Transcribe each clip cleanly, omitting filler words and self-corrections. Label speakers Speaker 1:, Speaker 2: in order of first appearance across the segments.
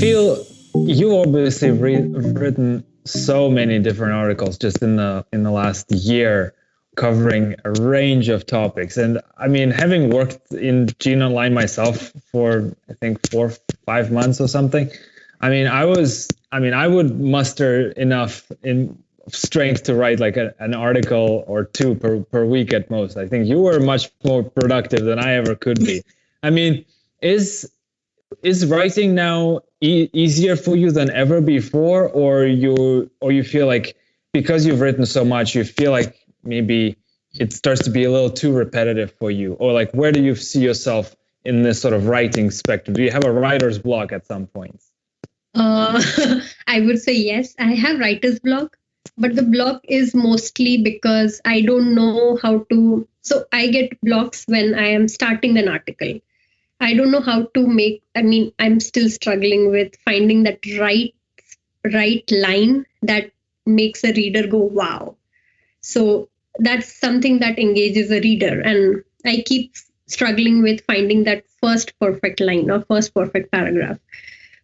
Speaker 1: feel you obviously written so many different articles just in the last year, covering a range of topics. And I mean, having worked in GeneOnline myself for I think 4 5 months or something, I would muster enough in strength to write like an article or two per week at most. I think you were much more productive than I ever could be. I mean, is writing now easier for you than ever before, or you feel like because you've written so much, you feel like maybe it starts to be a little too repetitive for you, or like where do you see yourself in this sort of writing spectrum? Do you have a writer's block at some point?
Speaker 2: Uh, I would say yes. I have writer's block, but the block is mostly because I don't know how to. So I get blocks when I am starting an article. I don't know how to make. I'm still struggling with finding that right line that makes a reader go wow. So that's something that engages a reader, and I keep struggling with finding that first perfect line or first perfect paragraph.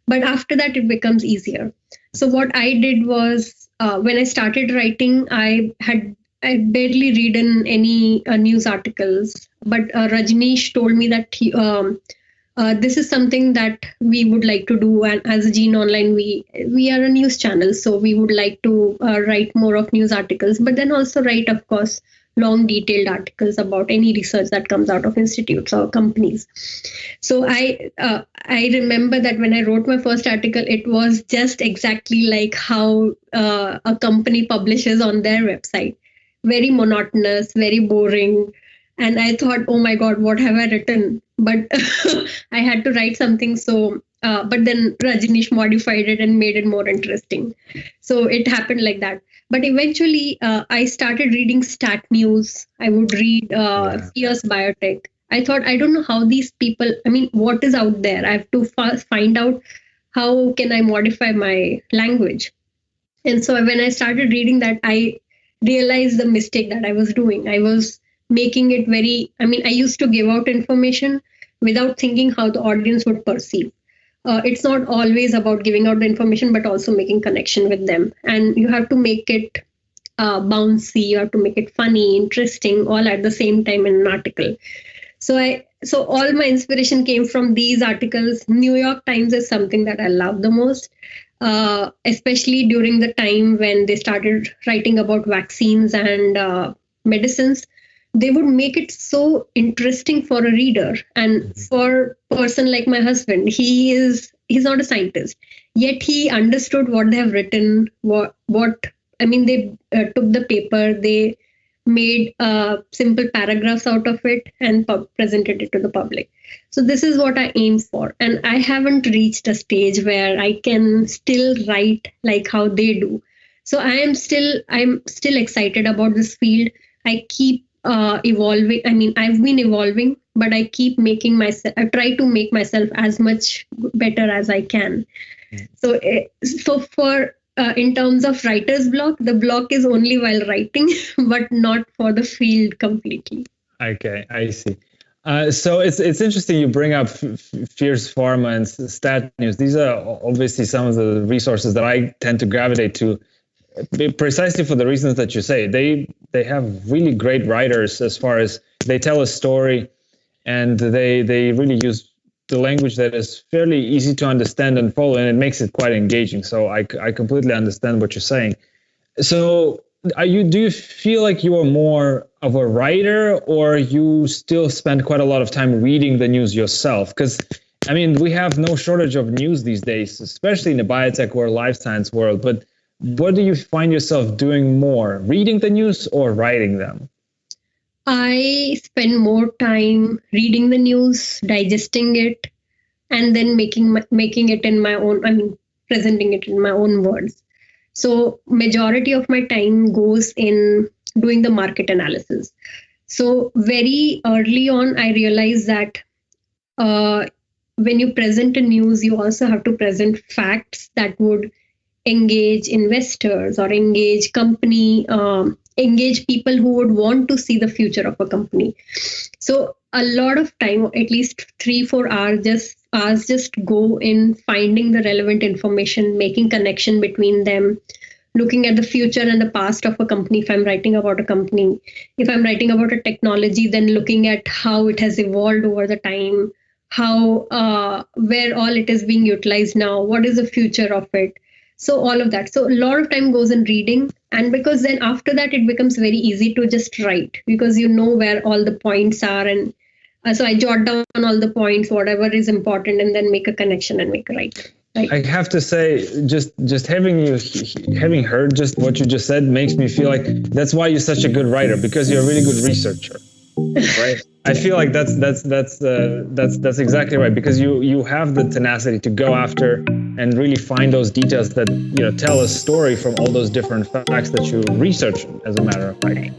Speaker 2: But after that, it becomes easier. So what I did was when I started writing, I barely read in any news articles. But Rajneesh told me that this is something that we would like to do, and as a GeneOnline, we are a news channel, so we would like to write more of news articles, but then also write, of course, long detailed articles about any research that comes out of institutes or companies. So I remember that when I wrote my first article, it was just exactly like how a company publishes on their website. Very monotonous, very boring. And I thought, oh my God, what have I written? But I had to write something. So, but then Rajneesh modified it and made it more interesting. So it happened like that. But eventually, I started reading stat news. I would read Fierce Biotech. I thought, I don't know how these people, what is out there? I have to find out how can I modify my language. And so when I started reading that, I realized the mistake that I was doing. I was making it I used to give out information without thinking how the audience would perceive. It's not always about giving out the information, but also making connection with them. And you have to make it bouncy, you have to make it funny, interesting, all at the same time in an article. So all my inspiration came from these articles. New York Times is something that I love the most, especially during the time when they started writing about vaccines and medicines. They would make it so interesting for a reader, and for a person like my husband, he's not a scientist, yet he understood what they have written. They took the paper, they made simple paragraphs out of it and presented it to the public. So this is what I aim for, and I haven't reached a stage where I can still write like how they do. So I'm still excited about this field. I keep evolving. I've been evolving, but I keep I try to make myself as much better as I can. So for in terms of writer's block, the block is only while writing, but not for the field completely.
Speaker 1: Okay, I see. So it's interesting you bring up Fierce Pharma and Stat News. These are obviously some of the resources that I tend to gravitate to, precisely for the reasons that you say. They have really great writers as far as they tell a story, and they really use the language that is fairly easy to understand and follow, and it makes it quite engaging. So I completely understand what you're saying. So do you feel like you are more of a writer, or you still spend quite a lot of time reading the news yourself? Because we have no shortage of news these days, especially in the biotech world, life science world. But what do you find yourself doing more, reading the news or writing them?
Speaker 2: I spend more time reading the news, digesting it, and then making it in my own, presenting it in my own words. So majority of my time goes in doing the market analysis. So very early on, I realized that when you present a news, you also have to present facts that would engage investors or engage engage people who would want to see the future of a company. So a lot of time, at least 3-4 hours, just hours just go in finding the relevant information, making connection between them, looking at the future and the past of a company. If I'm writing about a company, if I'm writing about a technology, then looking at how it has evolved over the time, how where all it is being utilized now, what is the future of it. So all of that. So a lot of time goes in reading, and because then after that it becomes very easy to just write, because you know where all the points are. And so I jot down all the points, whatever is important, and then make a connection and make a write. Right.
Speaker 1: I have to say, just having heard just what you just said makes me feel like that's why you're such a good writer, because you're a really good researcher, right? I feel like that's exactly right, because you have the tenacity to go after and really find those details that tell a story from all those different facts that you research, as a matter of fact.